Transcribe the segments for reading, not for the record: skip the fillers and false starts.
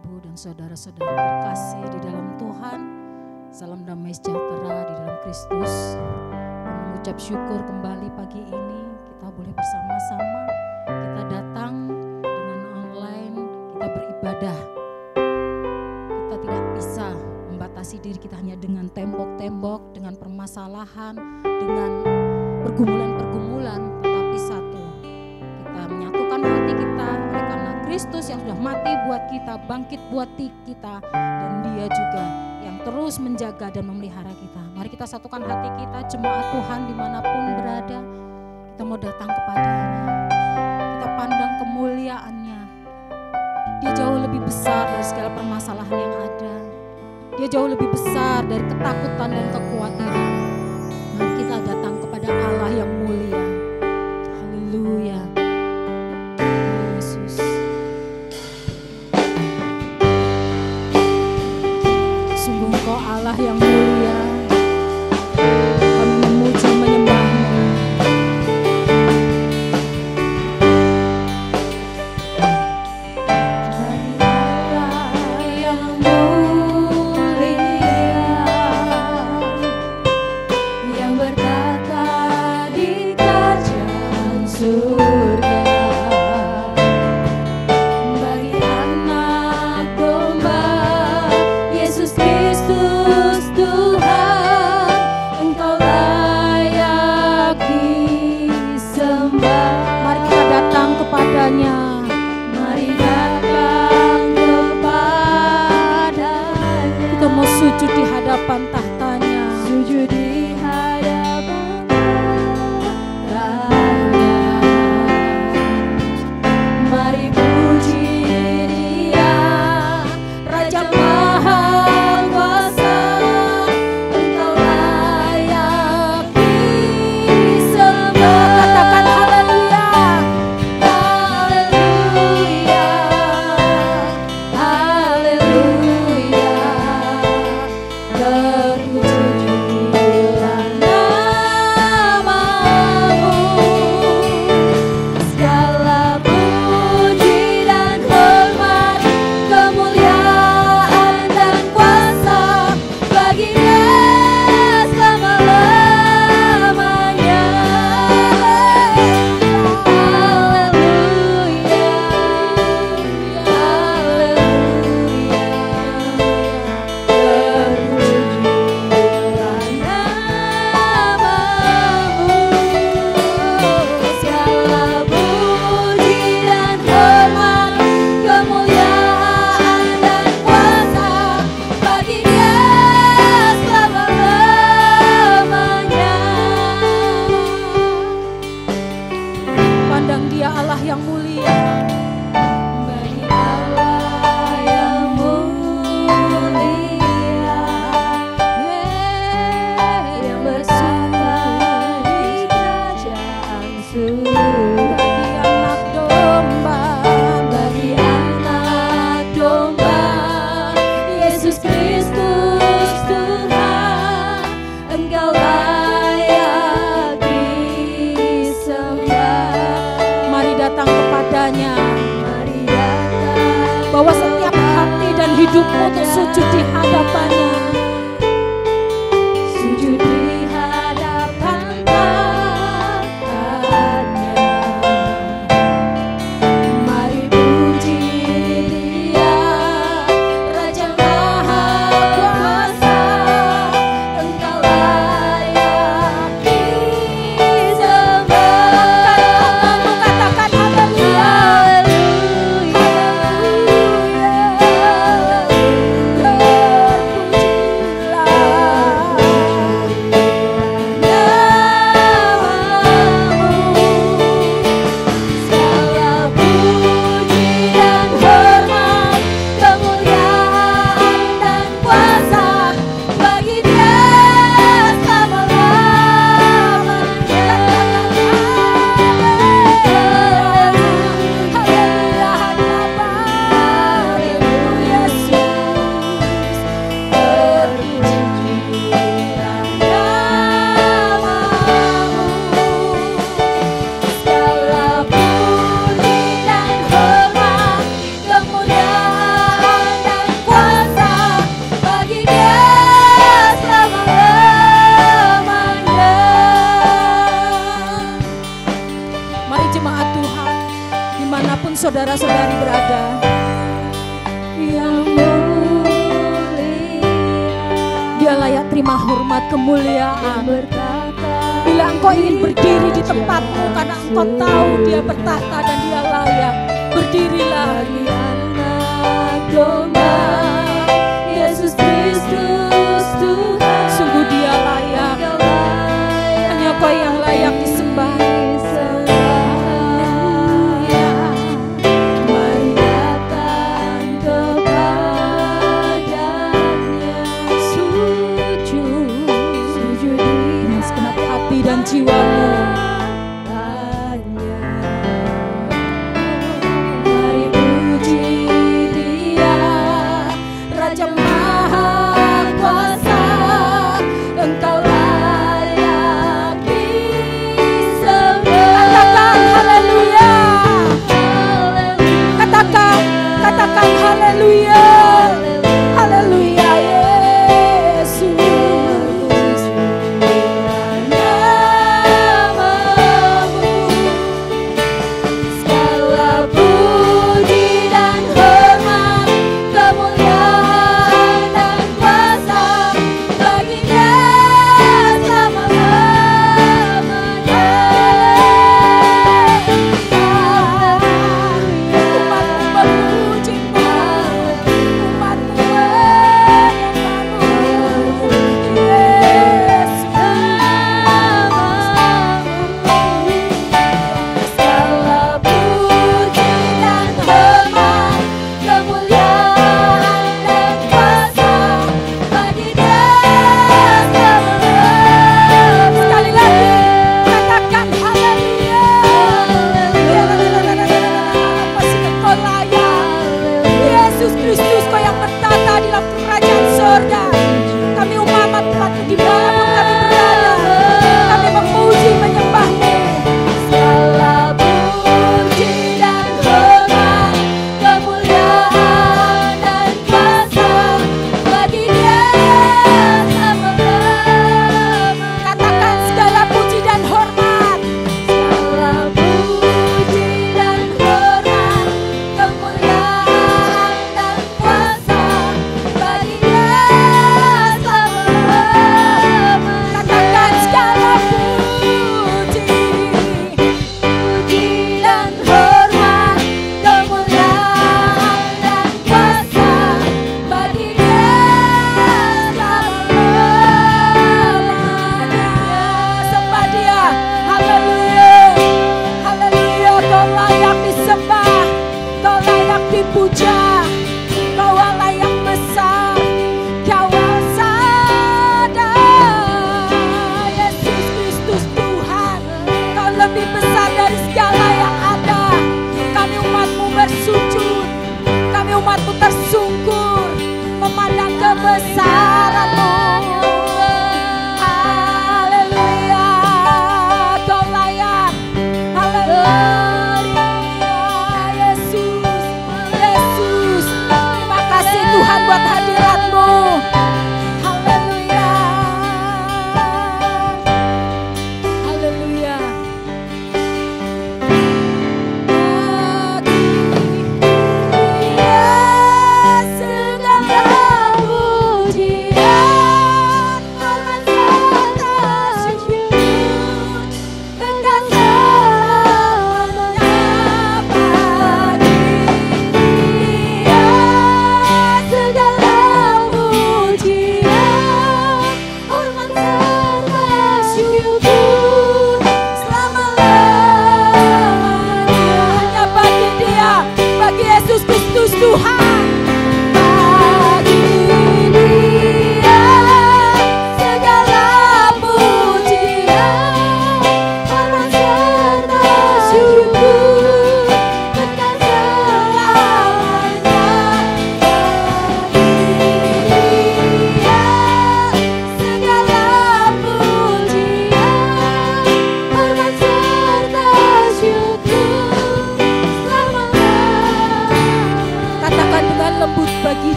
ibu dan saudara-saudara terkasih di dalam Tuhan. Salam damai sejahtera di dalam Kristus. Dan mengucap syukur kembali pagi ini kita boleh bersama-sama. Kita datang dengan online, kita beribadah. Kita tidak bisa membatasi diri kita hanya dengan tembok-tembok, dengan permasalahan, dengan pergumulan-pergumulan, tetapi satu, kita menyatukan hati kita oleh karena Kristus yang sudah mati buat kita, bangkit buat kita, dan Dia juga yang terus menjaga dan memelihara kita. Mari kita satukan hati kita, jemaat Tuhan dimanapun berada, kita mau datang kepada-Nya, kita pandang kemuliaan-Nya. Dia jauh lebih besar dari segala permasalahan yang ada. Dia jauh lebih besar dari ketakutan dan kekhawatiran. Mari kita datang kepada Allah yang mulia. Haleluya. Yesus. Sungguh Engkau Allah yang mulia. Kami memuji menyembah-Mu. Kita mau sujud di hadapan tahtanya. Sujud di hadapan tahtanya. Mari puji Dia, Raja Maha Kuasa. Engkau layak disembah. Katakan haleluya. Haleluya. Haleluya. Terpujilah nama-Mu. Segala puji dan hormat, kemuliaan dan kuasa bagi-Nya selama-lamanya. Haleluya. Haleluya. Terpujilah nama-Mu. Segala puji dan hormat, kemuliaan dan kuasa bagi-Nya selama-lamanya. Pandang Dia Allah yang mulia. Bagi Allah yang mulia, yang bersama di kerajaan surga. Bagi anak domba, bagi anak domba, Yesus Kristus Tuhan, Engkau layak disembah. Mari datang kepada-Nya. Mari datang. Bawa setiap hati dan hidupmu untuk sujud di hadapan-Nya. Sujud di hadapan tahtanya. Mari puji Dia, Raja Maha Kuasa. Engkau layak disembah. Katakan haleluya. Haleluya. dimanapun saudara-saudari berada. Yang mulia, Dia layak terima hormat kemuliaan. berkata, Bila engkau ingin berdiri di tempatmu karena engkau tahu Dia bertahta dan Dia layak, berdirilah. bagi anak domba, Yesus Kristus Tuhan, Sungguh Dia layak. Engkau layak Hanya Kau yang layak disembah. Mari datang kepadanya, sujud di Segenap hati dan jiwamu. hadapannya.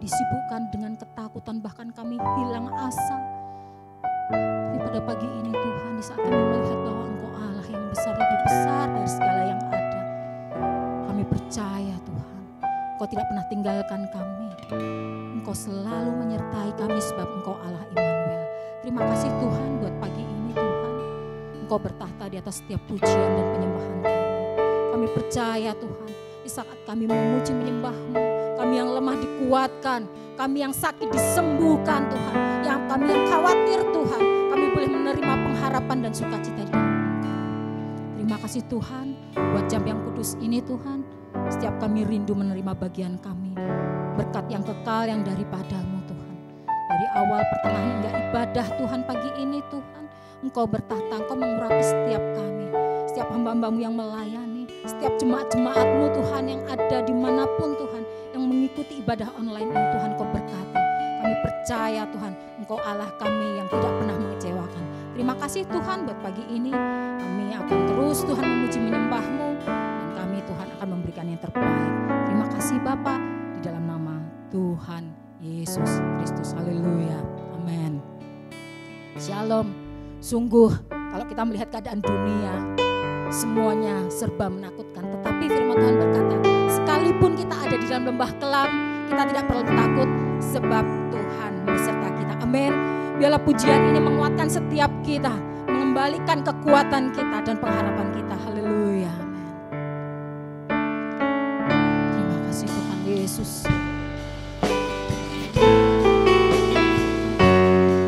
disibukkan dengan ketakutan, bahkan kami hilang asa. Tapi pada pagi ini Tuhan, di saat kami melihat bahwa Engkau Allah yang besar, lebih besar dari segala yang ada, kami percaya Tuhan, Engkau tidak pernah tinggalkan kami. Engkau selalu menyertai kami sebab Engkau Allah Immanuel. Terima kasih Tuhan buat pagi ini Tuhan. Engkau bertahta di atas setiap pujian dan penyembahan kami. Kami percaya Tuhan, di saat kami memuji menyembah-Mu, kami yang lemah dikuatkan, kami yang sakit disembuhkan Tuhan, kami yang khawatir Tuhan, kami boleh menerima pengharapan dan sukacita di dalam Engkau. Terima kasih Tuhan buat jam yang kudus ini Tuhan. Setiap kami rindu menerima bagian kami, berkat yang kekal yang daripada-Mu Tuhan. Dari awal pertengahan hingga ibadah Tuhan pagi ini Tuhan, Engkau bertahta, Engkau mengurapi setiap kami, setiap hamba-Hamba-Mu yang melayani, setiap jemaat-jemaat-Mu Tuhan yang ada dimanapun Tuhan, yang mengikuti ibadah online ini Tuhan, Engkau berkati. Kami percaya Tuhan, Engkau Allah kami yang tidak pernah mengecewakan. Terima kasih Tuhan buat pagi ini, kami akan terus Tuhan memuji menyembah-Mu, dan kami Tuhan akan memberikan yang terbaik. Terima kasih Bapa, di dalam nama Tuhan Yesus Kristus. Haleluya. Amin. Shalom. Sungguh kalau kita melihat keadaan dunia, semuanya serba menakutkan. Tetapi firman Tuhan berkata, sekalipun kita ada di dalam lembah kelam, kita tidak perlu takut sebab Tuhan beserta kita. Amin. Biarlah pujian ini menguatkan setiap kita, mengembalikan kekuatan kita dan pengharapan kita. Haleluya. Amin. Terima kasih Tuhan Yesus.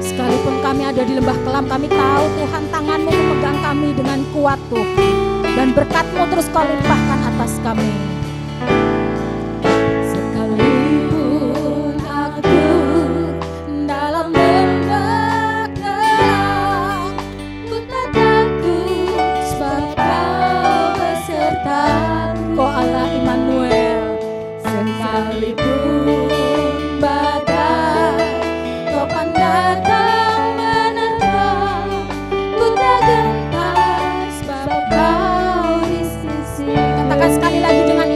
Sekalipun kami ada di lembah kelam, kami tahu Tuhan tangan-Mu memegang kami dengan kuat Tuhan. Dan berkat-Mu terus Kau limpahkan atas kami. Sekalipun aku dalam lembah kelam, ku tak takut sebab Kau besertaku. Kau Allah Immanuel. Sekalipun badai topan datang menerpa, ku tak gentar sebab Kau di sisi. Katakan sekali lagi dengan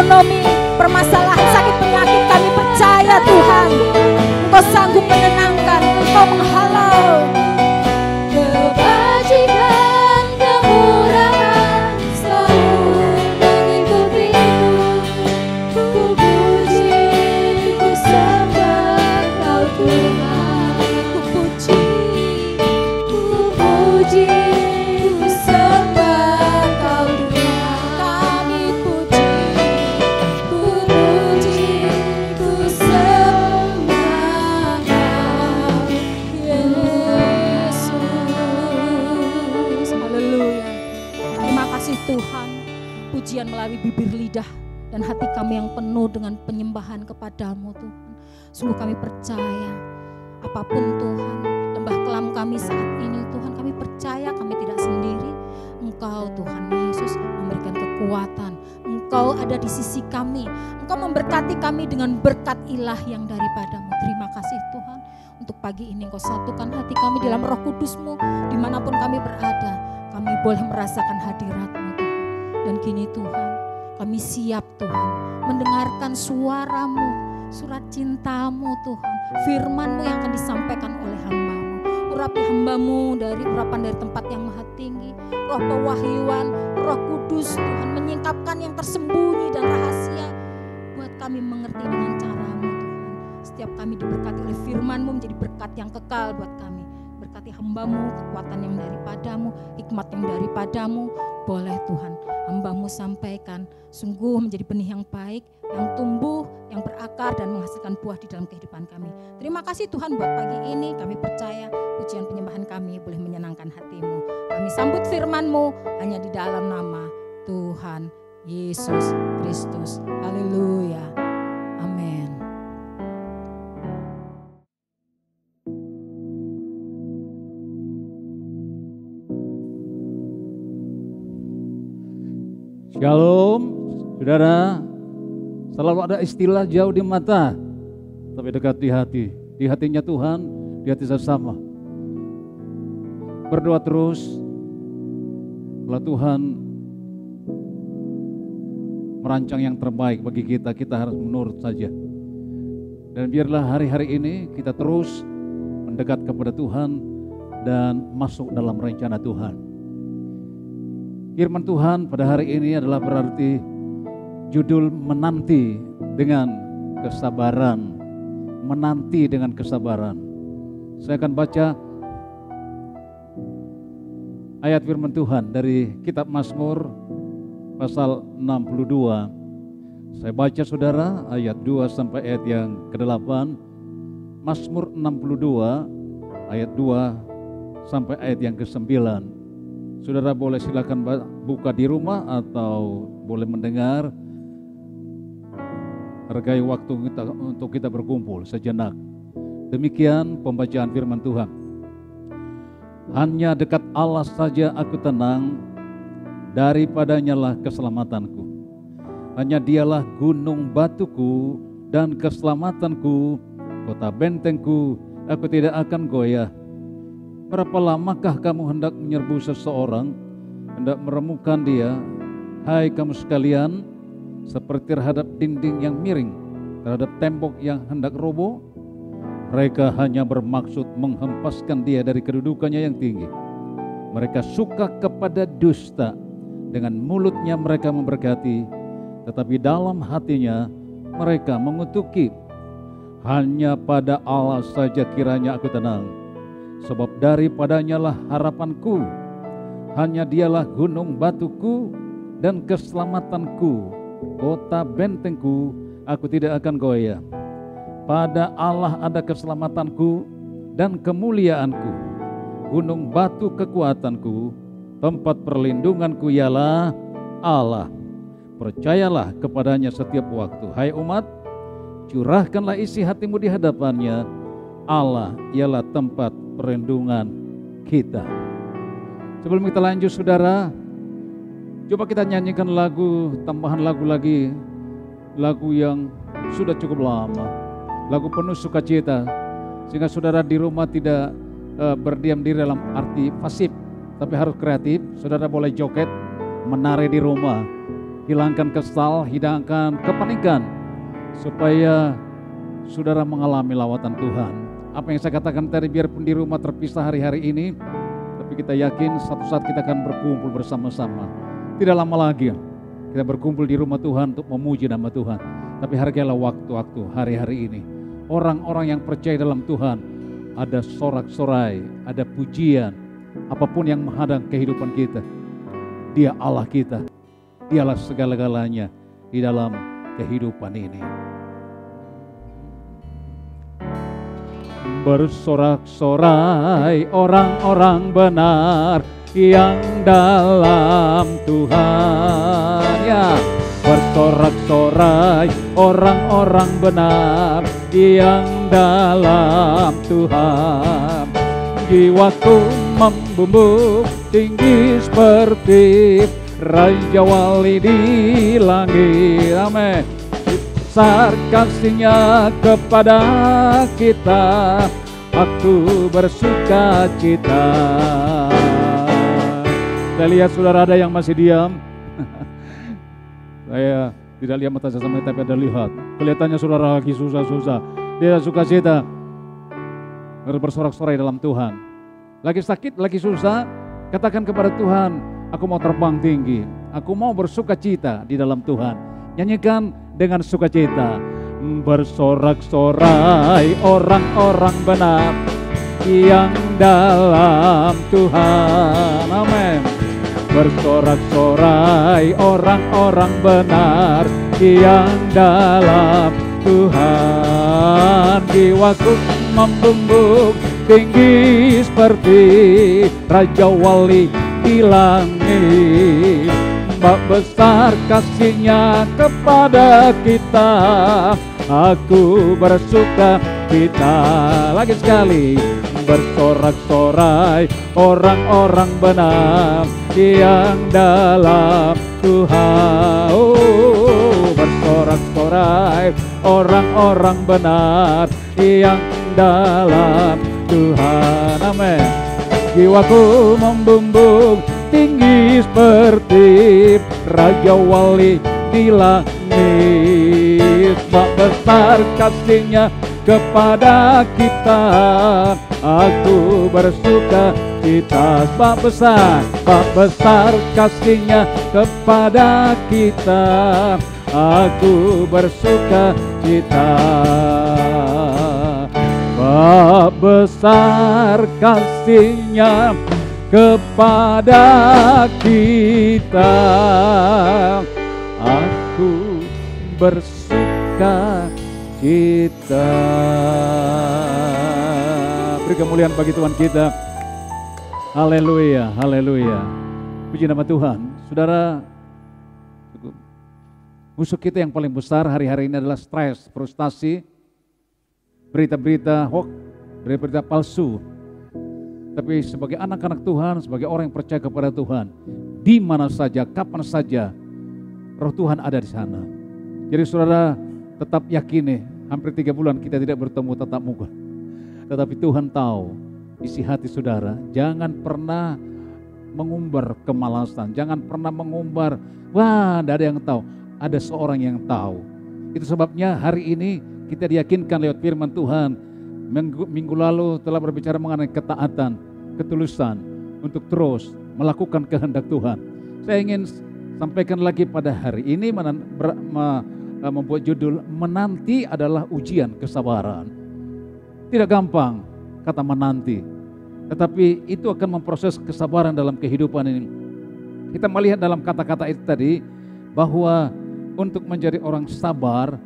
ekonomi, permasalahan sakit penyakit, kami percaya Tuhan, Engkau sanggup menenangkan, Engkau menghalau. Kebajikan, kemurahan selalu mengikutiku. Ku puji, ku sembah Kau Tuhan. Ku puji, ku sembah Kau Tuhan. Kami puji, ku sembah Kau Yesus. Haleluya. Terima kasih Tuhan, pujian melalui bibir lidah dan hati kami yang penuh dengan penyembahan kepadamu Tuhan. Sungguh kami percaya, apapun Tuhan, lembah kelam kami saat ini Tuhan, kami percaya kami tidak sendiri. Engkau Tuhan Yesus memberikan kekuatan, Engkau ada di sisi kami, Engkau memberkati kami dengan berkat ilah yang daripadamu. Terima kasih Tuhan, untuk pagi ini Engkau satukan hati kami dalam Roh Kudus-Mu, dimanapun kami berada, kami boleh merasakan hadirat-Mu Tuhan. Dan kini Tuhan, kami siap Tuhan mendengarkan suara-Mu, surat cinta-Mu Tuhan, firman-Mu yang akan disampaikan oleh hamba-Mu. Urapi hamba-Mu dari urapan dari tempat yang maha tinggi, roh pewahyuan, Roh Kudus Tuhan menyingkapkan yang tersembunyi dan rahasia, buat kami mengerti dengan cara-Mu Tuhan. Setiap kami diberkati oleh firman-Mu menjadi berkat yang kekal buat kami. Berkati hamba-Mu, kekuatan yang daripadamu, hikmat yang daripadamu. Boleh Tuhan, hamba-Mu sampaikan sungguh menjadi benih yang baik, yang tumbuh, yang berakar dan menghasilkan buah di dalam kehidupan kami. Terima kasih Tuhan buat pagi ini, kami percaya pujian penyembahan kami boleh menyenangkan hati-Mu. Kami sambut firman-Mu hanya di dalam nama Tuhan Yesus Kristus. Haleluya. Amin. Shalom, saudara. Selalu ada istilah jauh di mata, tapi dekat di hati. Di hatinya Tuhan, di hati sesama. Berdoa terus, kalau Tuhan merancang yang terbaik bagi kita, kita harus menurut saja. Dan biarlah hari-hari ini kita terus mendekat kepada Tuhan dan masuk dalam rencana Tuhan. Firman Tuhan pada hari ini adalah berarti judul menanti dengan kesabaran. Menanti dengan kesabaran. Saya akan baca ayat firman Tuhan dari kitab Mazmur pasal 62. Saya baca saudara ayat 2 sampai ayat yang ke-8. Mazmur 62 ayat 2 sampai ayat yang ke-9. Saudara boleh silakan buka di rumah atau boleh mendengar. Hargai waktu kita untuk kita berkumpul sejenak. Demikian pembacaan firman Tuhan. Hanya dekat Allah saja aku tenang, daripadanya lah keselamatanku. Hanya dialah gunung batuku dan keselamatanku, kota bentengku, aku tidak akan goyah. Berapa lamakah kamu hendak menyerbu seseorang, hendak meremukan dia, hai kamu sekalian, seperti terhadap dinding yang miring, terhadap tembok yang hendak roboh? Mereka hanya bermaksud menghempaskan dia dari kedudukannya yang tinggi. Mereka suka kepada dusta, dengan mulutnya mereka memberkati, tetapi dalam hatinya mereka mengutuki. Hanya pada Allah saja kiranya aku tenang, sebab daripadanya lah harapanku. Hanya dialah gunung batuku dan keselamatanku, kota bentengku, aku tidak akan goyah. Pada Allah ada keselamatanku dan kemuliaanku, gunung batu kekuatanku, tempat perlindunganku ialah Allah. Percayalah kepadanya setiap waktu, hai umat, curahkanlah isi hatimu di hadapannya. Allah ialah tempat perlindungan kita. Sebelum kita lanjut saudara, coba kita nyanyikan lagu, tambahan lagu lagi, lagu yang sudah cukup lama, lagu penuh sukacita, sehingga saudara di rumah tidak berdiam diri dalam arti pasif, tapi harus kreatif. Saudara boleh joget, menari di rumah, hilangkan kesal, hilangkan kepanikan, supaya saudara mengalami lawatan Tuhan. Apa yang saya katakan tadi, biarpun di rumah terpisah hari-hari ini, tapi kita yakin satu saat kita akan berkumpul bersama-sama. Tidak lama lagi kita berkumpul di rumah Tuhan untuk memuji nama Tuhan. Tapi hargailah waktu-waktu hari-hari ini. Orang-orang yang percaya dalam Tuhan, ada sorak-sorai, ada pujian, apapun yang menghadang kehidupan kita, Dia Allah kita. Dialah segala-galanya di dalam kehidupan ini. Bersorak-sorai orang-orang benar yang dalam Tuhan. Ya, bersorak-sorai orang-orang benar yang dalam Tuhan. Jiwaku membumbung tinggi seperti Raja Wali di langit. Amin. Besar kasih-Nya kepada kita, aku bersuka cita. Saya lihat saudara ada yang masih diam. Saya tidak lihat mata saya sama, tapi ada lihat. Kelihatannya saudara lagi susah-susah. Dia suka cita, bersorak-sorai dalam Tuhan. Lagi sakit, lagi susah, katakan kepada Tuhan, aku mau terbang tinggi, aku mau bersuka cita di dalam Tuhan. Nyanyikan dengan sukacita. Bersorak-sorai orang-orang benar yang dalam Tuhan. Amin. Bersorak-sorai orang-orang benar yang dalam Tuhan. Jiwaku membumbung tinggi seperti Raja Wali di langit. Besar kasih-Nya kepada kita, aku bersuka cita. Lagi sekali. Bersorak-sorai orang-orang benar yang dalam Tuhan. Oh, bersorak-sorai orang-orang benar yang dalam Tuhan. Amin. Jiwaku membumbung tinggi seperti Raja Wali di langit. Besar kasih-Nya kepada kita, aku bersuka cita. Sebab besar kasih-Nya kepada kita, aku bersuka cita. Sebab besar kasih-Nya kepada kita, aku bersuka cita. Beri kemuliaan bagi Tuhan kita. Haleluya, haleluya. Puji nama Tuhan. Saudara, musuh kita yang paling besar hari-hari ini adalah stres, frustasi, berita-berita hoax, berita-berita palsu. Tapi sebagai anak-anak Tuhan, sebagai orang yang percaya kepada Tuhan, di mana saja, kapan saja, Roh Tuhan ada di sana. Jadi saudara tetap yakini, hampir 3 bulan kita tidak bertemu tatap muka. Tetapi Tuhan tahu isi hati saudara. Jangan pernah mengumbar kemalasan, jangan pernah mengumbar, wah tidak ada yang tahu. Ada seorang yang tahu. Itu sebabnya hari ini kita diyakinkan lewat firman Tuhan. Minggu lalu telah berbicara mengenai ketaatan, ketulusan untuk terus melakukan kehendak Tuhan. Saya ingin sampaikan lagi pada hari ini membuat judul menanti adalah ujian kesabaran. Tidak gampang kata menanti, tetapi itu akan memproses kesabaran dalam kehidupan ini. Kita melihat dalam kata-kata itu tadi bahwa untuk menjadi orang sabar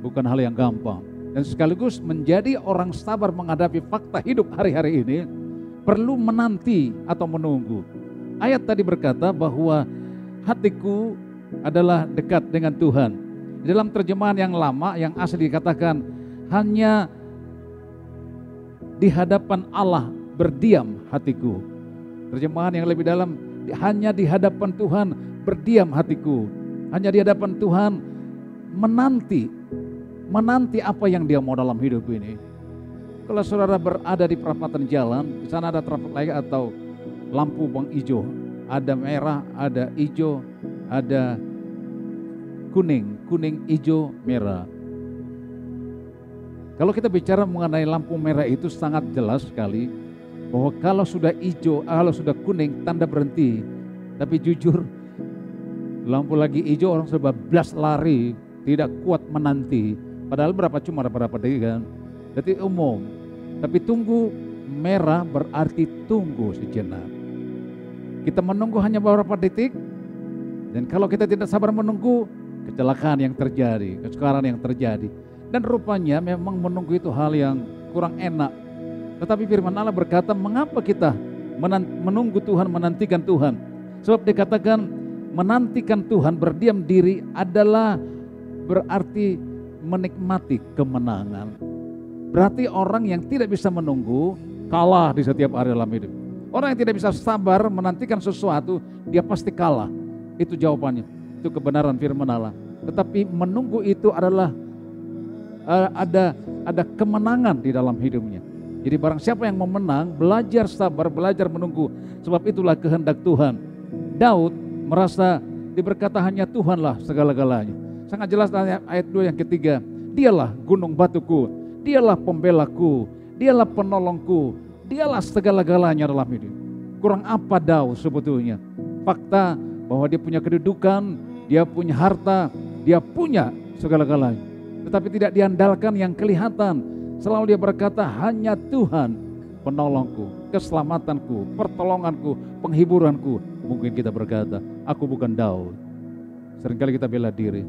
bukan hal yang gampang. Dan sekaligus menjadi orang sabar menghadapi fakta hidup hari-hari ini perlu menanti atau menunggu. Ayat tadi berkata bahwa hatiku adalah dekat dengan Tuhan. Dalam terjemahan yang lama yang asli dikatakan hanya di hadapan Allah berdiam hatiku. Terjemahan yang lebih dalam, hanya di hadapan Tuhan berdiam hatiku. Hanya di hadapan Tuhan menanti apa yang Dia mau dalam hidup ini. Kalau saudara berada di perapatan jalan, di sana ada traffic light atau lampu bang hijau, ada merah, ada hijau, ada kuning, hijau, merah. Kalau kita bicara mengenai lampu merah itu sangat jelas sekali bahwa kalau sudah hijau, kalau sudah kuning, tanda berhenti. Tapi jujur, lampu lagi hijau orang sudah bablas lari, tidak kuat menanti. Padahal cuma berapa detik kan? Jadi umum. Tapi tunggu merah berarti tunggu sejenak. Kita menunggu hanya beberapa detik, dan kalau kita tidak sabar menunggu, kecelakaan yang terjadi, kesukaran yang terjadi. Dan rupanya memang menunggu itu hal yang kurang enak. Tetapi firman Allah berkata, mengapa kita menunggu Tuhan, menantikan Tuhan? Sebab dikatakan menantikan Tuhan, berdiam diri adalah berarti menikmati kemenangan. Berarti orang yang tidak bisa menunggu kalah di setiap hari dalam hidup. Orang yang tidak bisa sabar menantikan sesuatu, dia pasti kalah. Itu jawabannya, itu kebenaran firman Allah. Tetapi menunggu itu adalah ada kemenangan di dalam hidupnya. Jadi barang siapa yang mau menang, belajar sabar, belajar menunggu. Sebab itulah kehendak Tuhan. Daud merasa diberkata hanya Tuhanlah segala-galanya. Sangat jelas ayat 2 yang ketiga. Dialah gunung batuku, dialah pembelaku, dialah penolongku, dialah segala-galanya dalam hidup. Kurang apa Daud sebetulnya? Fakta bahwa dia punya kedudukan, dia punya harta, dia punya segala-galanya. Tetapi tidak diandalkan yang kelihatan. Selalu dia berkata, hanya Tuhan penolongku, keselamatanku, pertolonganku, penghiburanku. Mungkin kita berkata, aku bukan Daud. Seringkali kita bela diri.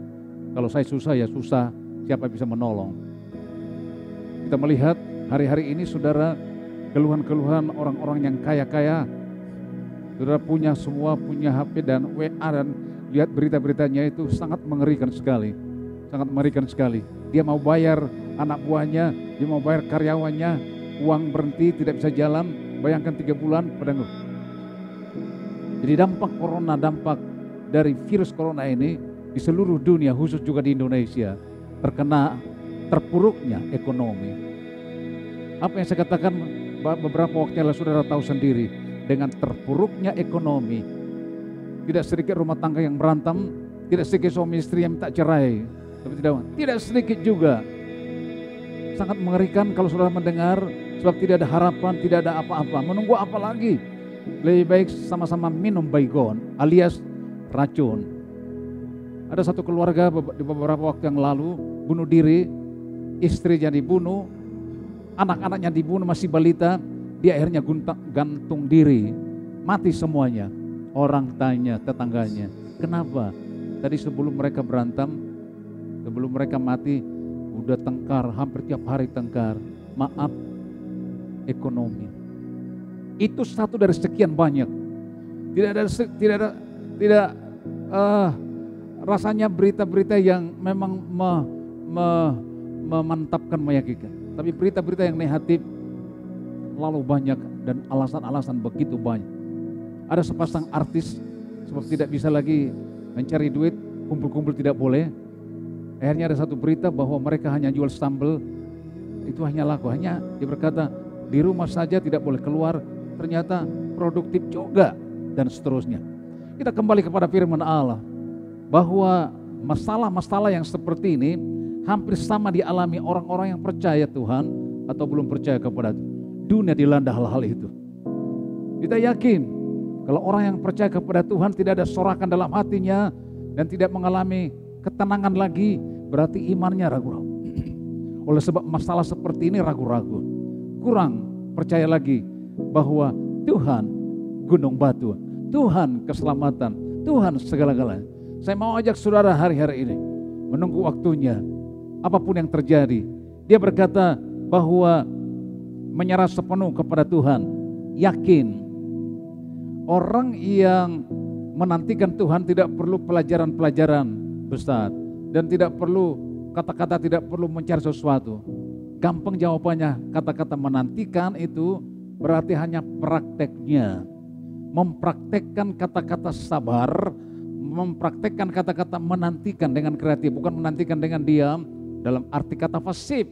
Kalau saya susah ya susah, siapa bisa menolong? Kita melihat hari-hari ini saudara, keluhan-keluhan orang-orang yang kaya-kaya. Saudara punya semua, punya HP dan WA, dan lihat berita-beritanya itu sangat mengerikan sekali. Sangat mengerikan sekali. Dia mau bayar anak buahnya, dia mau bayar karyawannya, uang berhenti, tidak bisa jalan. Bayangkan 3 bulan pedanggu. Jadi dampak corona, dampak dari virus corona ini di seluruh dunia, khusus juga di Indonesia, terkena terpuruknya ekonomi. Apa yang saya katakan beberapa waktu lalu saudara tahu sendiri, dengan terpuruknya ekonomi, tidak sedikit rumah tangga yang berantem, tidak sedikit suami istri yang minta cerai. Tapi tidak sedikit juga. Sangat mengerikan kalau saudara mendengar, sebab tidak ada harapan, tidak ada apa-apa. Menunggu apa lagi? Lebih baik sama-sama minum baygon alias racun. Ada satu keluarga di beberapa waktu yang lalu bunuh diri, istrinya dibunuh, anak-anaknya dibunuh masih balita, dia akhirnya gantung diri, mati semuanya. Orang tanya tetangganya, kenapa? Tadi sebelum mereka berantem, sebelum mereka mati, udah tengkar, hampir tiap hari tengkar. Maaf, ekonomi. Itu satu dari sekian banyak. Tidak rasanya berita-berita yang memang memantapkan, meyakinkan. Tapi berita-berita yang negatif lalu banyak dan alasan-alasan begitu banyak. Ada sepasang artis, sebab tidak bisa lagi mencari duit, kumpul-kumpul tidak boleh. Akhirnya ada satu berita bahwa mereka hanya jual sambal, itu hanya laku, hanya dia berkata di rumah saja tidak boleh keluar, ternyata produktif juga dan seterusnya. Kita kembali kepada firman Allah bahwa masalah-masalah yang seperti ini hampir sama dialami orang-orang yang percaya Tuhan atau belum percaya kepada dunia, dilanda hal-hal itu. Kita yakin kalau orang yang percaya kepada Tuhan tidak ada sorakan dalam hatinya dan tidak mengalami ketenangan lagi, berarti imannya ragu-ragu. Oleh sebab masalah seperti ini ragu-ragu, kurang percaya lagi bahwa Tuhan gunung batu, Tuhan keselamatan, Tuhan segala-galanya. Saya mau ajak saudara hari-hari ini menunggu waktunya, apapun yang terjadi. Dia berkata bahwa menyerah sepenuh kepada Tuhan, yakin. Orang yang menantikan Tuhan tidak perlu pelajaran-pelajaran besar dan tidak perlu kata-kata, tidak perlu mencari sesuatu. Gampang jawabannya, kata-kata menantikan itu berarti hanya prakteknya. Mempraktekkan kata-kata sabar, mempraktekkan kata-kata menantikan dengan kreatif, bukan menantikan dengan diam dalam arti kata pasif,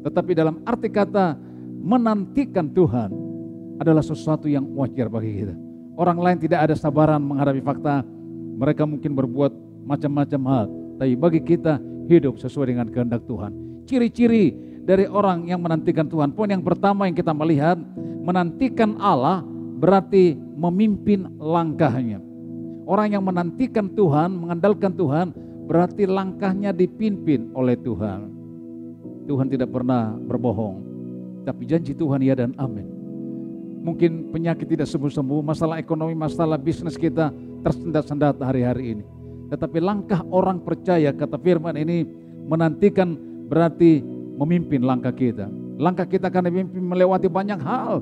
tetapi dalam arti kata menantikan Tuhan adalah sesuatu yang wajar bagi kita. Orang lain tidak ada sabaran menghadapi fakta, mereka mungkin berbuat macam-macam hal, tapi bagi kita hidup sesuai dengan kehendak Tuhan. Ciri-ciri dari orang yang menantikan Tuhan. Poin yang pertama yang kita melihat, menantikan Allah berarti memimpin langkahnya. Orang yang menantikan Tuhan, mengandalkan Tuhan, berarti langkahnya dipimpin oleh Tuhan. Tuhan tidak pernah berbohong, tapi janji Tuhan ya dan amin. Mungkin penyakit tidak sembuh-sembuh, masalah ekonomi, masalah bisnis kita tersendat-sendat hari-hari ini. Tetapi langkah orang percaya, kata firman ini, menantikan berarti memimpin langkah kita. Langkah kita akan dipimpin melewati banyak hal.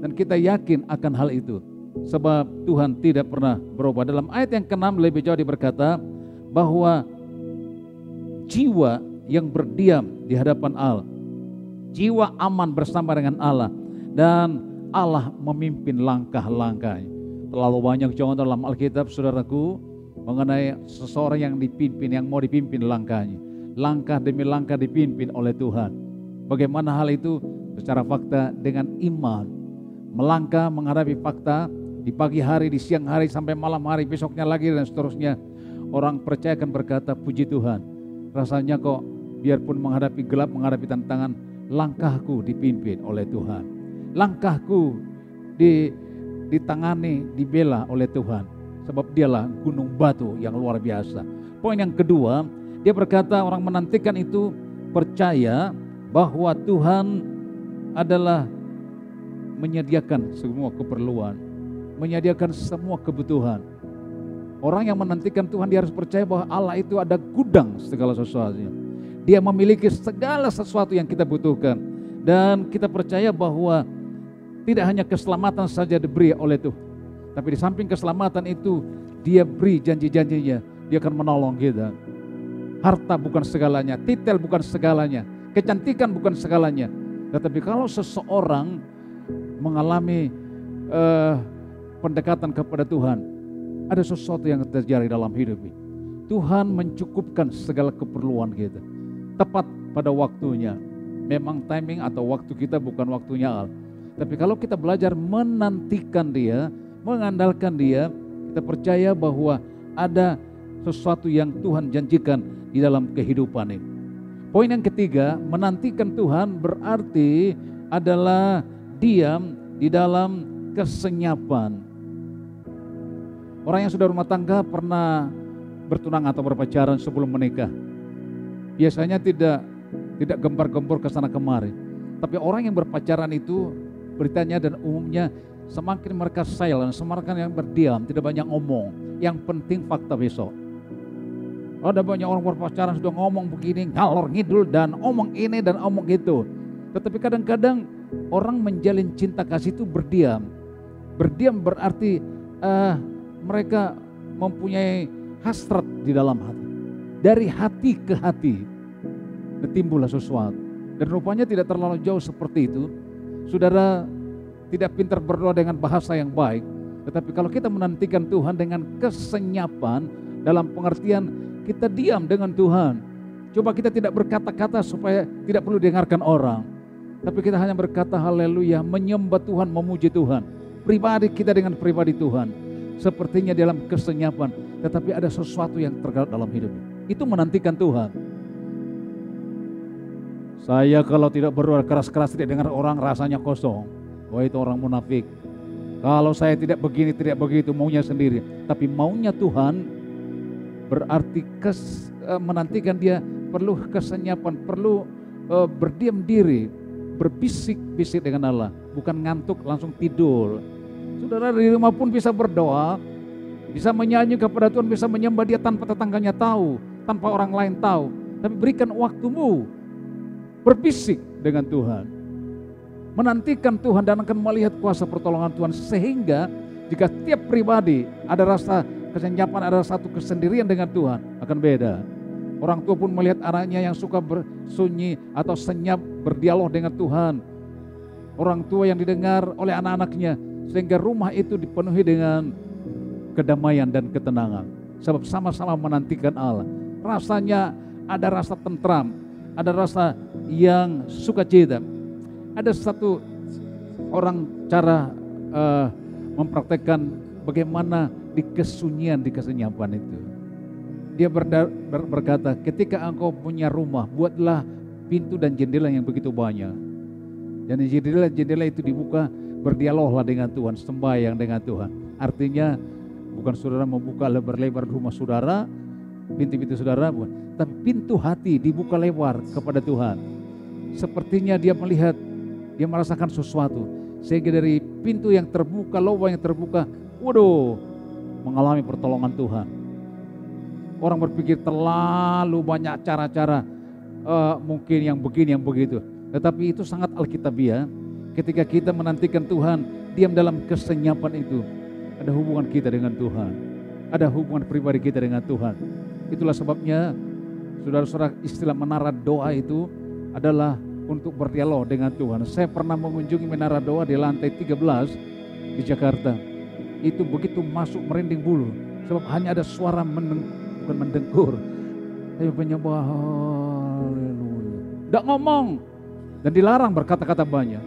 Dan kita yakin akan hal itu. Sebab Tuhan tidak pernah berubah. Dalam ayat yang ke-6 lebih jauh berkata bahwa jiwa yang berdiam di hadapan Allah, jiwa aman bersama dengan Allah, dan Allah memimpin langkah-langkahnya. Terlalu banyak contoh dalam Alkitab, saudaraku, mengenai seseorang yang dipimpin, yang mau dipimpin langkahnya. Langkah demi langkah dipimpin oleh Tuhan. Bagaimana hal itu? Secara fakta dengan iman. Melangkah menghadapi fakta di pagi hari, di siang hari, sampai malam hari, besoknya lagi dan seterusnya. Orang percaya akan berkata, puji Tuhan, rasanya kok biarpun menghadapi gelap, menghadapi tantangan, langkahku dipimpin oleh Tuhan. Langkahku ditangani, dibela oleh Tuhan. Sebab dialah gunung batu yang luar biasa. Poin yang kedua, dia berkata orang menantikan itu percaya bahwa Tuhan adalah menyediakan semua keperluan, menyediakan semua kebutuhan. Orang yang menantikan Tuhan, dia harus percaya bahwa Allah itu ada gudang segala sesuatunya. Dia memiliki segala sesuatu yang kita butuhkan. Dan kita percaya bahwa tidak hanya keselamatan saja diberi oleh Tuhan, tapi di samping keselamatan itu dia beri janji-janjinya, dia akan menolong kita. Harta bukan segalanya, titel bukan segalanya, kecantikan bukan segalanya. Tetapi kalau seseorang mengalami pendekatan kepada Tuhan, ada sesuatu yang terjadi dalam hidup ini. Tuhan mencukupkan segala keperluan kita tepat pada waktunya. Memang timing atau waktu kita bukan waktunya Allah. Tapi kalau kita belajar menantikan Dia, mengandalkan Dia, kita percaya bahwa ada sesuatu yang Tuhan janjikan di dalam kehidupan ini. Poin yang ketiga, menantikan Tuhan berarti adalah diam di dalam kesenyapan. Orang yang sudah rumah tangga pernah bertunang atau berpacaran sebelum menikah. Biasanya tidak gempar-gempur ke sana kemari. Tapi orang yang berpacaran itu beritanya dan umumnya semakin mereka silent, semakin yang berdiam, tidak banyak ngomong. Yang penting fakta besok. Ada banyak orang berpacaran sudah ngomong begini, ngalor ngidul dan omong ini dan omong itu. Tetapi kadang-kadang orang menjalin cinta kasih itu berdiam. Berdiam berarti mereka mempunyai hasrat di dalam hati. Dari hati ke hati timbullah sesuatu. Dan rupanya tidak terlalu jauh seperti itu. Saudara tidak pintar berdoa dengan bahasa yang baik. Tetapi kalau kita menantikan Tuhan dengan kesenyapan, dalam pengertian kita diam dengan Tuhan. Coba kita tidak berkata-kata supaya tidak perlu didengarkan orang. Tapi kita hanya berkata haleluya, menyembah Tuhan, memuji Tuhan. Pribadi kita dengan pribadi Tuhan. Sepertinya dalam kesenyapan, tetapi ada sesuatu yang tergerak dalam hidup. Itu menantikan Tuhan. Saya kalau tidak berdoa keras-keras, tidak dengar orang, rasanya kosong. Wah, itu orang munafik. Kalau saya tidak begini, tidak begitu, maunya sendiri. Tapi maunya Tuhan berarti menantikan Dia perlu kesenyapan, perlu berdiam diri, berbisik-bisik dengan Allah. Bukan ngantuk langsung tidur. Saudara di rumah pun bisa berdoa, bisa menyanyi kepada Tuhan, bisa menyembah Dia tanpa tetangganya tahu, tanpa orang lain tahu. Tapi berikan waktumu berbisik dengan Tuhan, menantikan Tuhan dan akan melihat kuasa pertolongan Tuhan. Sehingga jika tiap pribadi ada rasa kesenyapan, ada satu kesendirian dengan Tuhan, akan beda. Orang tua pun melihat anaknya yang suka bersunyi atau senyap berdialog dengan Tuhan. Orang tua yang didengar oleh anak-anaknya, sehingga rumah itu dipenuhi dengan kedamaian dan ketenangan. Sebab sama-sama menantikan Allah. Rasanya ada rasa tentram, ada rasa yang sukacita. Ada satu orang cara mempraktekkan bagaimana di kesunyian, di kesenyapan itu. dia berkata, ketika engkau punya rumah, buatlah pintu dan jendela yang begitu banyak. Dan jendela itu dibuka, berdialoglah dengan Tuhan, sembahyang dengan Tuhan. Artinya bukan saudara membuka lebar-lebar rumah saudara, pintu-pintu saudara, bukan. Tapi pintu hati dibuka lebar kepada Tuhan. Sepertinya dia melihat, dia merasakan sesuatu. Sehingga dari pintu yang terbuka, lubang yang terbuka, waduh, mengalami pertolongan Tuhan. Orang berpikir terlalu banyak cara-cara, mungkin yang begini, yang begitu. Tetapi itu sangat alkitabiah. Ketika kita menantikan Tuhan, diam dalam kesenyapan itu, ada hubungan kita dengan Tuhan. Ada hubungan pribadi kita dengan Tuhan. Itulah sebabnya, saudara-saudara, istilah menara doa itu adalah untuk berdialog dengan Tuhan. Saya pernah mengunjungi menara doa di lantai 13 di Jakarta. Itu begitu masuk merinding bulu. Sebab hanya ada suara bukan mendengkur, tapi penyembah, haleluya. Tidak ngomong dan dilarang berkata-kata banyak.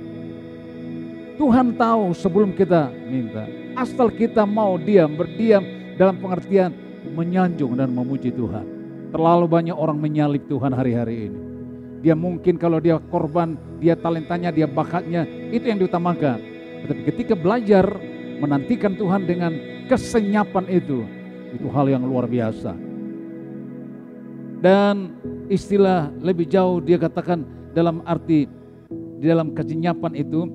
Tuhan tahu sebelum kita minta, asal kita mau berdiam dalam pengertian menyanjung dan memuji Tuhan. Terlalu banyak orang menyalib Tuhan hari-hari ini. Dia mungkin kalau dia korban, dia talentanya, dia bakatnya, itu yang diutamakan. Tetapi ketika belajar menantikan Tuhan dengan kesenyapan itu hal yang luar biasa. Dan istilah lebih jauh dia katakan dalam arti di dalam kesenyapan itu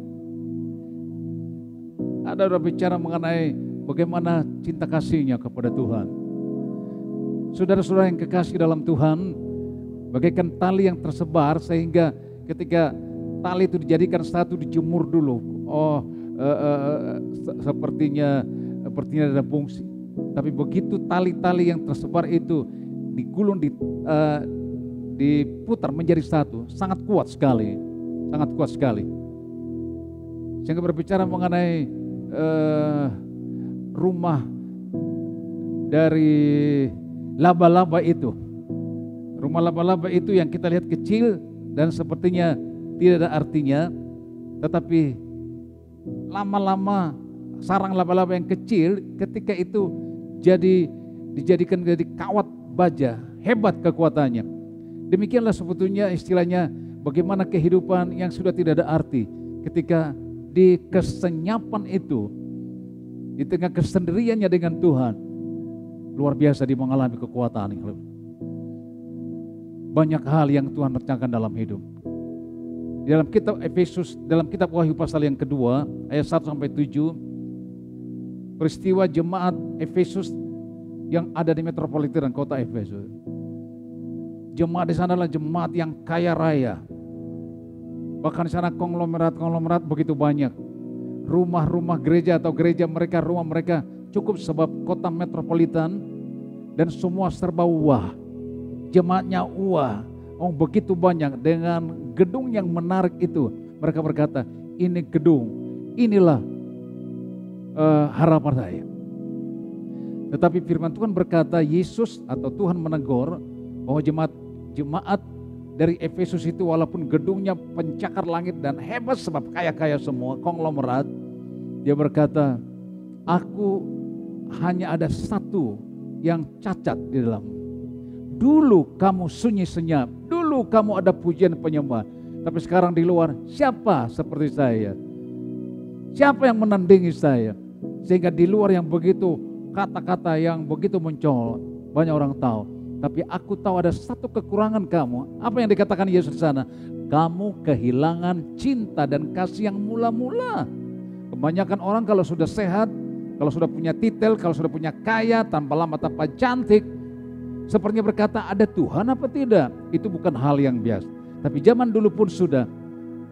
ada berbicara mengenai bagaimana cinta kasihnya kepada Tuhan. Saudara-saudara yang kekasih dalam Tuhan, bagaikan tali yang tersebar sehingga ketika tali itu dijadikan satu, dijemur dulu. Sepertinya ada fungsi. Tapi begitu tali-tali yang tersebar itu digulung, diputar menjadi satu, sangat kuat sekali, sangat kuat sekali. Sehingga berbicara mengenai rumah dari laba-laba itu. Rumah laba-laba itu yang kita lihat kecil dan sepertinya tidak ada artinya, tetapi lama-lama sarang laba-laba yang kecil ketika itu dijadikan jadi kawat baja, hebat kekuatannya. Demikianlah sebetulnya istilahnya bagaimana kehidupan yang sudah tidak ada arti ketika di kesenyapan itu, di tengah kesendiriannya dengan Tuhan, luar biasa dia mengalami kekuatan. Banyak hal yang Tuhan rencanakan dalam hidup. Di dalam kitab Efesus, dalam kitab Wahyu pasal yang kedua, ayat 1-7, peristiwa jemaat Efesus yang ada di metropolitan kota Efesus. Jemaat di sana adalah jemaat yang kaya raya. Bahkan di sana konglomerat begitu banyak. Rumah-rumah gereja atau gereja mereka, rumah mereka cukup sebab kota metropolitan dan semua serba wah. Jemaatnya wah. Oh begitu banyak dengan gedung yang menarik itu. Mereka berkata, ini gedung, inilah harapan saya. Tetapi firman Tuhan berkata, Yesus atau Tuhan menegur bahwa jemaat dari Efesus itu walaupun gedungnya pencakar langit dan hebat sebab kaya-kaya semua, konglomerat, dia berkata, aku hanya ada satu yang cacat di dalam. Dulu kamu sunyi senyap, dulu kamu ada pujian penyembah, tapi sekarang di luar siapa seperti saya? Siapa yang menandingi saya? Sehingga di luar yang begitu kata-kata yang begitu mencolok, banyak orang tahu. Tapi aku tahu ada satu kekurangan kamu. Apa yang dikatakan Yesus di sana? Kamu kehilangan cinta dan kasih yang mula-mula. Kebanyakan orang kalau sudah sehat, kalau sudah punya titel, kalau sudah punya kaya, tanpa lama, tanpa cantik, sepertinya berkata ada Tuhan apa tidak? Itu bukan hal yang biasa. Tapi zaman dulu pun sudah.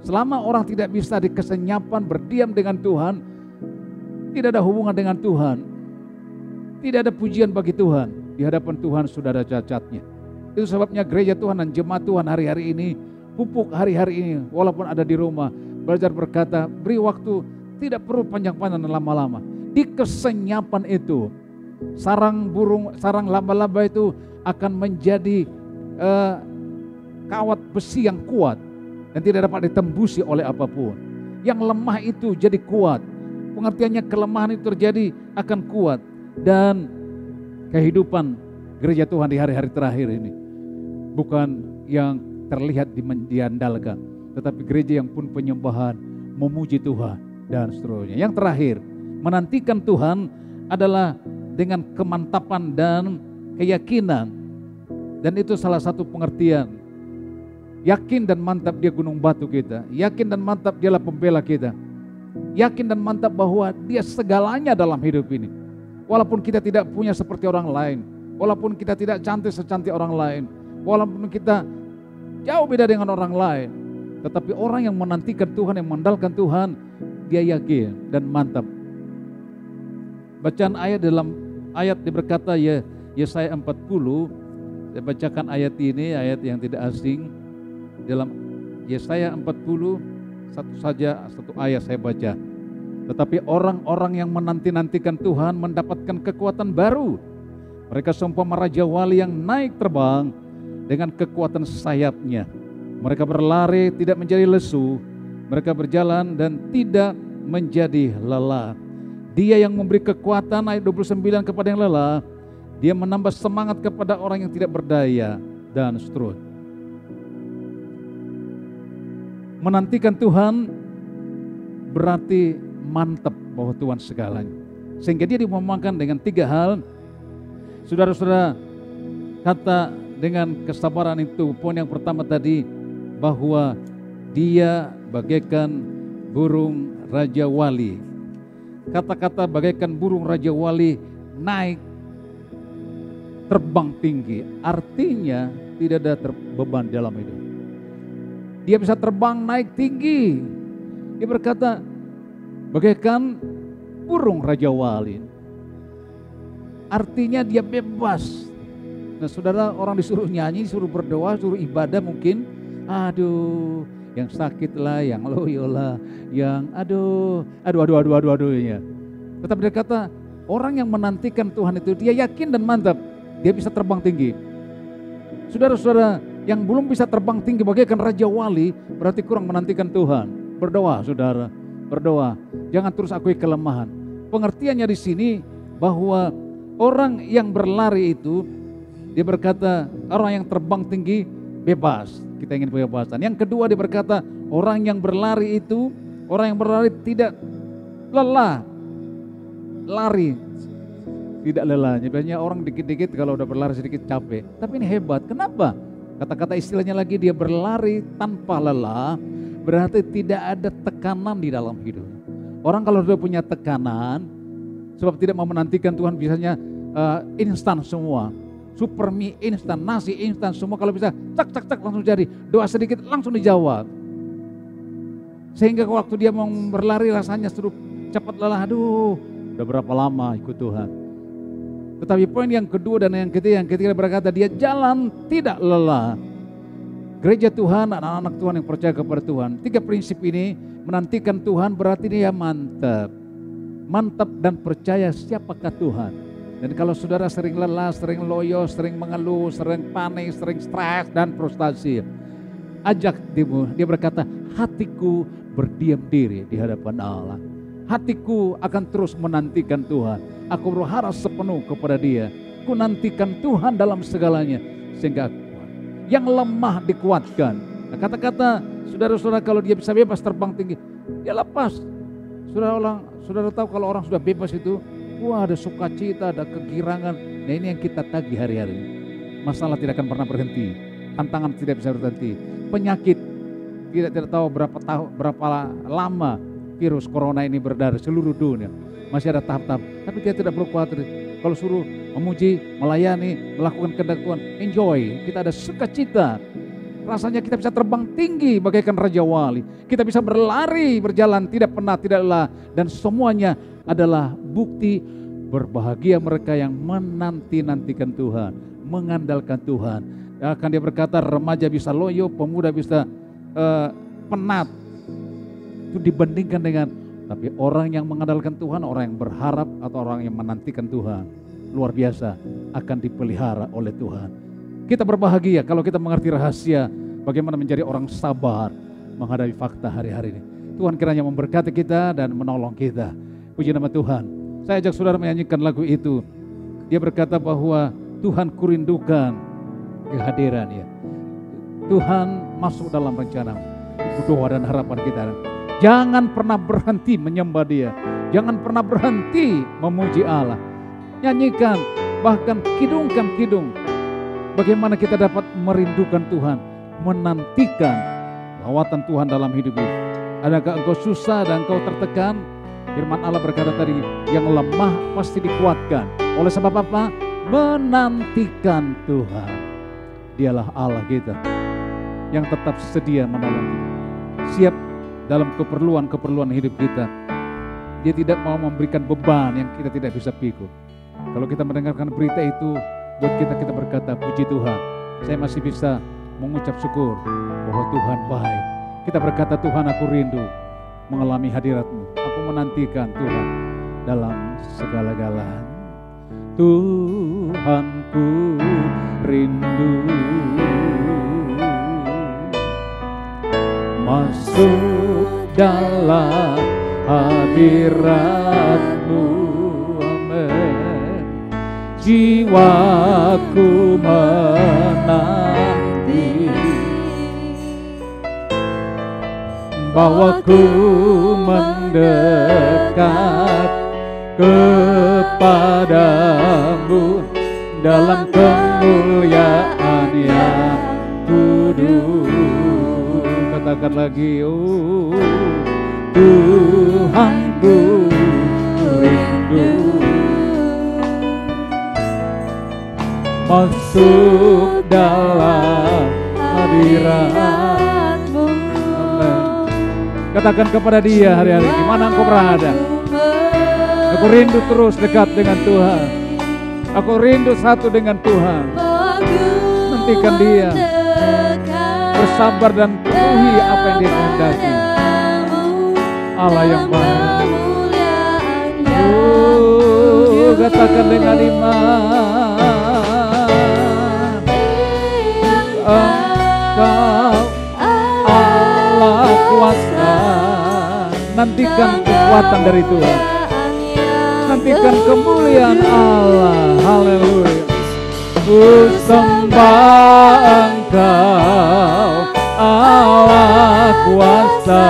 Selama orang tidak bisa di kesenyapan berdiam dengan Tuhan, tidak ada hubungan dengan Tuhan, tidak ada pujian bagi Tuhan, di hadapan Tuhan sudah ada cacatnya. Itu sebabnya gereja Tuhan dan jemaat Tuhan hari-hari ini, pupuk hari-hari ini, walaupun ada di rumah, belajar berkata, beri waktu, tidak perlu panjang-panjang dan lama-lama. Di kesenyapan itu, sarang laba-laba itu akan menjadi kawat besi yang kuat dan tidak dapat ditembusi oleh apapun. Yang lemah itu jadi kuat. Pengertiannya kelemahan itu terjadi akan kuat. Dan kehidupan gereja Tuhan di hari-hari terakhir ini. Bukan yang terlihat diandalkan, tetapi gereja yang pun penyembahan, memuji Tuhan dan seterusnya. Yang terakhir, menantikan Tuhan adalah dengan kemantapan dan keyakinan. Dan itu salah satu pengertian. Yakin dan mantap dia gunung batu kita. Yakin dan mantap dialah pembela kita. Yakin dan mantap bahwa dia segalanya dalam hidup ini. Walaupun kita tidak punya seperti orang lain. Walaupun kita tidak cantik secantik orang lain. Walaupun kita jauh beda dengan orang lain. Tetapi orang yang menantikan Tuhan, yang mengandalkan Tuhan, dia yakin dan mantap. Bacaan ayat dalam ayat berkata Yesaya 40, saya bacakan ayat ini, ayat yang tidak asing. Dalam Yesaya 40, satu ayat saya baca. Tetapi orang-orang yang menanti-nantikan Tuhan mendapatkan kekuatan baru. Mereka seumpama raja wali yang naik terbang dengan kekuatan sayapnya. Mereka berlari tidak menjadi lesu. Mereka berjalan dan tidak menjadi lelah. Dia yang memberi kekuatan, ayat 29, kepada yang lelah. Dia menambah semangat kepada orang yang tidak berdaya dan seterusnya. Menantikan Tuhan berarti mantap bahwa Tuhan segalanya. Sehingga dia dimampukan dengan 3 hal. Saudara-saudara, kata dengan kesabaran itu, poin yang pertama tadi, bahwa dia bagaikan burung raja wali. Kata-kata bagaikan burung raja wali naik terbang tinggi, artinya tidak ada beban dalam hidup. Dia bisa terbang naik tinggi. Dia berkata bagaikan burung raja wali. Artinya dia bebas. Nah saudara, orang disuruh nyanyi, disuruh berdoa, disuruh ibadah mungkin, aduh, yang sakit lah, yang loyo lah, yang aduh ya. Tetapi dia kata orang yang menantikan Tuhan itu dia yakin dan mantap, dia bisa terbang tinggi. Saudara-saudara yang belum bisa terbang tinggi bagaikan raja wali berarti kurang menantikan Tuhan. Berdoa, saudara, berdoa. Jangan terus akui kelemahan. Pengertiannya di sini bahwa orang yang berlari itu, dia berkata orang yang terbang tinggi bebas. Kita ingin kebebasan. Yang kedua dia berkata orang yang berlari itu, orang yang berlari tidak lelah. Lari tidak lelah. Biasanya orang dikit-dikit kalau udah berlari sedikit capek. Tapi ini hebat. Kenapa? Kata-kata istilahnya lagi, dia berlari tanpa lelah. Berarti tidak ada tekanan di dalam hidup. Orang kalau sudah punya tekanan, sebab tidak mau menantikan Tuhan, biasanya instan semua. Super mie instan, nasi instan, semua kalau bisa cak langsung jadi. Doa sedikit langsung dijawab. Sehingga waktu dia mau berlari rasanya suruh cepat lelah. Aduh, udah berapa lama ikut Tuhan. Tetapi poin yang kedua dan yang ketiga berkata dia jalan tidak lelah. Gereja Tuhan, anak-anak Tuhan yang percaya kepada Tuhan. 3 prinsip ini menantikan Tuhan berarti dia mantap. Mantap dan percaya siapakah Tuhan. Dan kalau saudara sering lelah, sering loyo, sering mengeluh, sering panik, sering stres dan frustasi, ajak dia berkata, hatiku berdiam diri di hadapan Allah. Hatiku akan terus menantikan Tuhan. Aku berharap sepenuh kepada Dia. Ku nantikan Tuhan dalam segalanya sehingga aku kuat. Yang lemah dikuatkan. Nah, kata-kata saudara-saudara kalau dia bisa bebas terbang tinggi, dia lepas. Saudara tahu kalau orang sudah bebas itu, wah ada sukacita, ada kegirangan. Nah ini yang kita tagih hari-hari. Masalah tidak akan pernah berhenti. Tantangan tidak bisa berhenti. Penyakit tidak tahu berapa lama virus corona ini berdarah seluruh dunia. Masih ada tahap-tahap. Tapi kita tidak perlu khawatir. Kalau suruh memuji, melayani, melakukan kehendak Tuhan, enjoy. Kita ada sukacita. Rasanya kita bisa terbang tinggi bagaikan raja wali. Kita bisa berlari, berjalan, tidak pernah, tidak lelah. Dan semuanya adalah bukti berbahagia mereka yang menanti-nantikan Tuhan, mengandalkan Tuhan. Akan dia berkata remaja bisa loyo, pemuda bisa penat. Itu dibandingkan dengan, tapi orang yang mengandalkan Tuhan, orang yang berharap atau orang yang menantikan Tuhan, luar biasa akan dipelihara oleh Tuhan. Kita berbahagia kalau kita mengerti rahasia bagaimana menjadi orang sabar menghadapi fakta hari-hari ini. Tuhan kiranya memberkati kita dan menolong kita. Puji nama Tuhan. Saya ajak saudara menyanyikan lagu itu. Dia berkata bahwa Tuhan kurindukan kehadiran ya. Tuhan masuk dalam rencana, doa dan harapan kita. Jangan pernah berhenti menyembah Dia. Jangan pernah berhenti memuji Allah. Nyanyikan, bahkan kidungkan kidung. Bagaimana kita dapat merindukan Tuhan, menantikan lawatan Tuhan dalam hidup ini. Adakah engkau susah dan engkau tertekan? Firman Allah berkata tadi, yang lemah pasti dikuatkan. Oleh sebab apa? Menantikan Tuhan. Dialah Allah kita yang tetap sedia menolong kita. Siap dalam keperluan-keperluan hidup kita. Dia tidak mau memberikan beban yang kita tidak bisa pikul. Kalau kita mendengarkan berita itu, buat kita berkata, puji Tuhan, saya masih bisa mengucap syukur bahwa Tuhan baik. Kita berkata, Tuhan aku rindu mengalami hadirat-Mu. Aku menantikan Tuhan dalam segala-galanya. Tuhanku rindu masuk dalam hadirat-Mu. Amin. Jiwaku menanti, bawaku mendekat kepadamu dalam kemuliaan yang kudus. Katakan lagi, oh Tuhanku rindu masuk dalam hadirat-Mu. Katakan kepada Dia hari-hari, di mana engkau berada. Aku rindu terus dekat dengan Tuhan. Aku rindu satu dengan Tuhan. Nantikan Dia, bersabar dan penuhi apa yang Dia kehendaki. Allah yang baik. Oh, katakan dengan iman, Engkau Allah kuasa. Nantikan kekuatan dari Tuhan. Nantikan kemuliaan Allah. Haleluya. Ku sembah Engkau Allah kuasa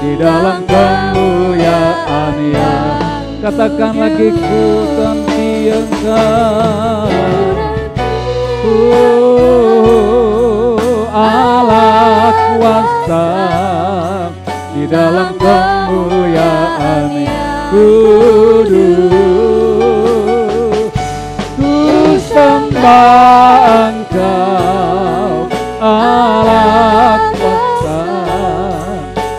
di dalam kemuliaan yang. Katakan lagi, ku nanti Engkau Allah kuasa di dalam kemuliaan kudus. Ku sembah Engkau Allah kuasa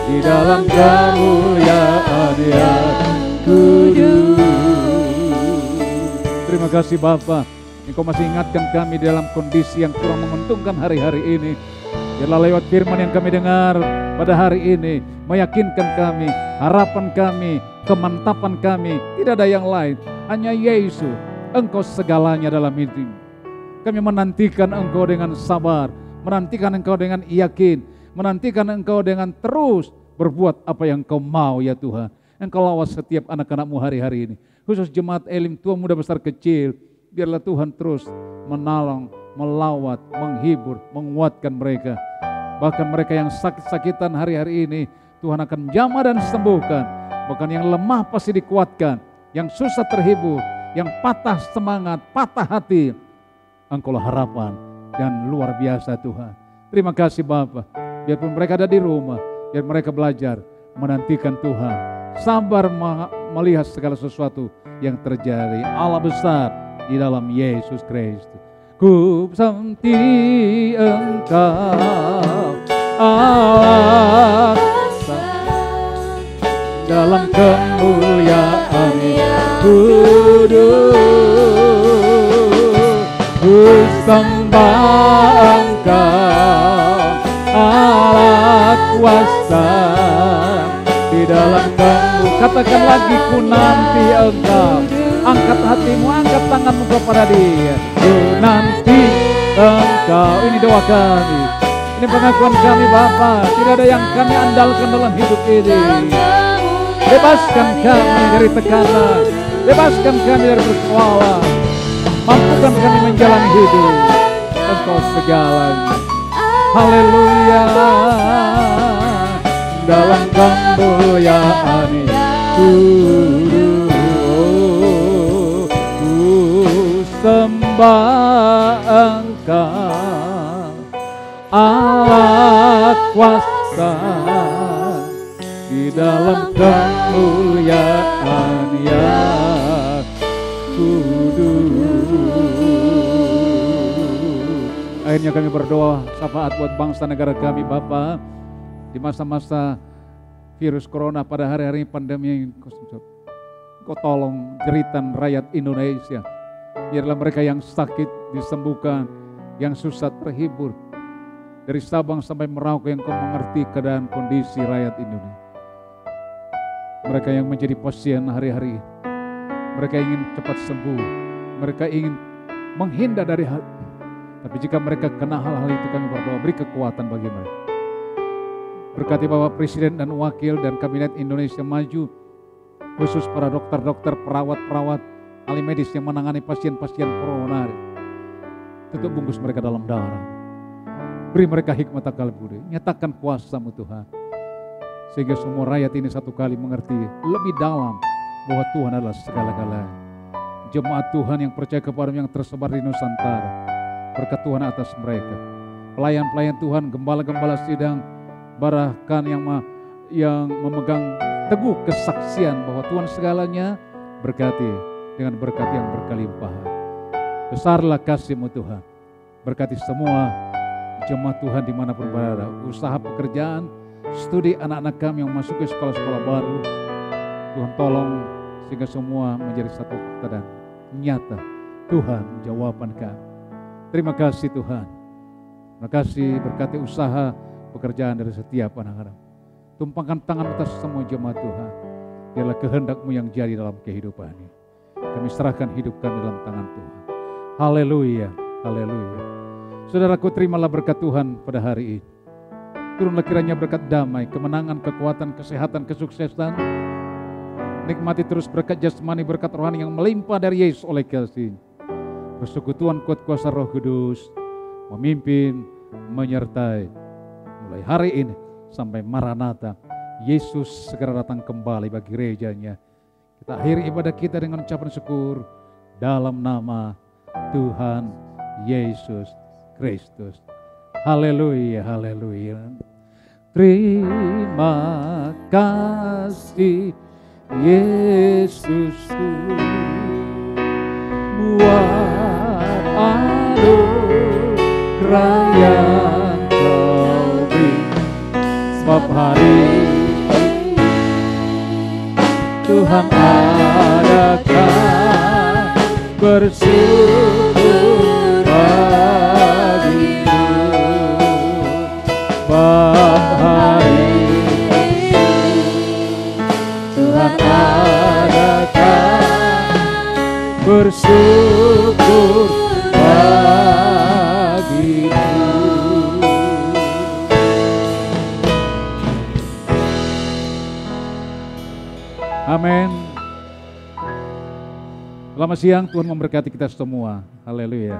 di dalam kemuliaan yang kudus. Terima kasih Bapa, Engkau masih ingatkan kami dalam kondisi yang kurang menguntungkan hari-hari ini. Biarlah lewat firman yang kami dengar pada hari ini meyakinkan kami, harapan kami, kemantapan kami. Tidak ada yang lain, hanya Yesus. Engkau segalanya dalam hidup. Kami menantikan Engkau dengan sabar, menantikan Engkau dengan yakin, menantikan Engkau dengan terus berbuat apa yang Engkau mau ya Tuhan. Engkau lawas setiap anak-anak-Mu hari-hari ini. Khusus jemaat Elim, tua muda besar kecil. Biarlah Tuhan terus menolong, melawat, menghibur, menguatkan mereka. Bahkan mereka yang sakit-sakitan hari-hari ini, Tuhan akan menjamah dan sembuhkan. Bahkan yang lemah pasti dikuatkan, yang susah terhibur, yang patah semangat, patah hati. Engkaulah harapan dan luar biasa Tuhan. Terima kasih Bapa. Biarpun mereka ada di rumah, biar mereka belajar menantikan Tuhan. Sabar melihat segala sesuatu yang terjadi. Allah besar di dalam Yesus Kristus. Ku santi Engkau Allah dalam kemuliaan kudus. Ku sembah Engkau Allah kuasa di dalam kamu. Katakan lagi, ku nanti Engkau. Angkat hatimu, angkat tanganmu kepada Dia. Ku nanti Engkau. Ini doa kami, ini pengakuan kami Bapa. Tidak ada yang kami andalkan dalam hidup ini. Bebaskan kami dari tekanan, bebaskan kami dari persoalan. Mampukan kami menjalani hidup Engkau segalanya. Haleluya. Dalam kemuliaan ku sembah Engkau Allah kuasa di dalam kemuliaan yang kudus. Akhirnya kami berdoa syafaat buat bangsa negara kami Bapa di masa-masa virus corona pada hari-hari pandemi. Kau tolong jeritan rakyat Indonesia. Biarlah mereka yang sakit disembuhkan, yang susah terhibur. Dari Sabang sampai Merauke yang kau mengerti keadaan kondisi rakyat Indonesia. Mereka yang menjadi pasien hari-hari, mereka ingin cepat sembuh, mereka ingin menghindar dari hal. Tapi jika mereka kena hal-hal itu, kami berdoa beri kekuatan bagi mereka. Berkati Bapak Presiden dan Wakil dan Kabinet Indonesia Maju, khusus para dokter-dokter, perawat-perawat, ahli medis yang menangani pasien-pasien corona. Tutup bungkus mereka dalam darah. Beri mereka hikmat akal budi, nyatakan kuasa-Mu Tuhan. Sehingga semua rakyat ini satu kali mengerti lebih dalam bahwa Tuhan adalah segala-galanya. Jemaat Tuhan yang percaya kepada-Mu yang tersebar di Nusantara, berkat Tuhan atas mereka. Pelayan-pelayan Tuhan, gembala-gembala sidang, bahkan yang memegang teguh kesaksian bahwa Tuhan segalanya, berkati dengan berkat yang berkelimpahan. Besarlah kasih-Mu Tuhan. Berkati semua jemaat Tuhan dimanapun berada, usaha pekerjaan, studi anak-anak kami yang masuk ke sekolah-sekolah baru. Tuhan tolong sehingga semua menjadi satu fakta dan nyata. Tuhan jawaban kami. Terima kasih Tuhan. Terima kasih berkati usaha pekerjaan dari setiap anak-anak. Tumpangkan tangan atas semua jemaat Tuhan. Biarlah kehendak-Mu yang jadi dalam kehidupan ini. Kami serahkan hidup kami dalam tangan Tuhan. Haleluya, haleluya. Saudaraku, terimalah berkat Tuhan pada hari ini. Turunlah kiranya berkat damai, kemenangan, kekuatan, kesehatan, kesuksesan. Nikmati terus berkat jasmani, berkat rohani yang melimpah dari Yesus oleh kasih. Persekutuan kuat kuasa Roh Kudus memimpin, menyertai mulai hari ini sampai Maranatha. Yesus segera datang kembali bagi gerejanya. Kita akhiri ibadah kita dengan ucapan syukur dalam nama Tuhan Yesus Kristus. Haleluya, haleluya. Terima kasih Yesus buat anugerah yang Kau beri. Sebab hari Tuhan adakan bersyukur bagimu. Sebab hari Tuhan adakan bersyukur bagimu. Amin. Selamat siang, Tuhan memberkati kita semua. Haleluya.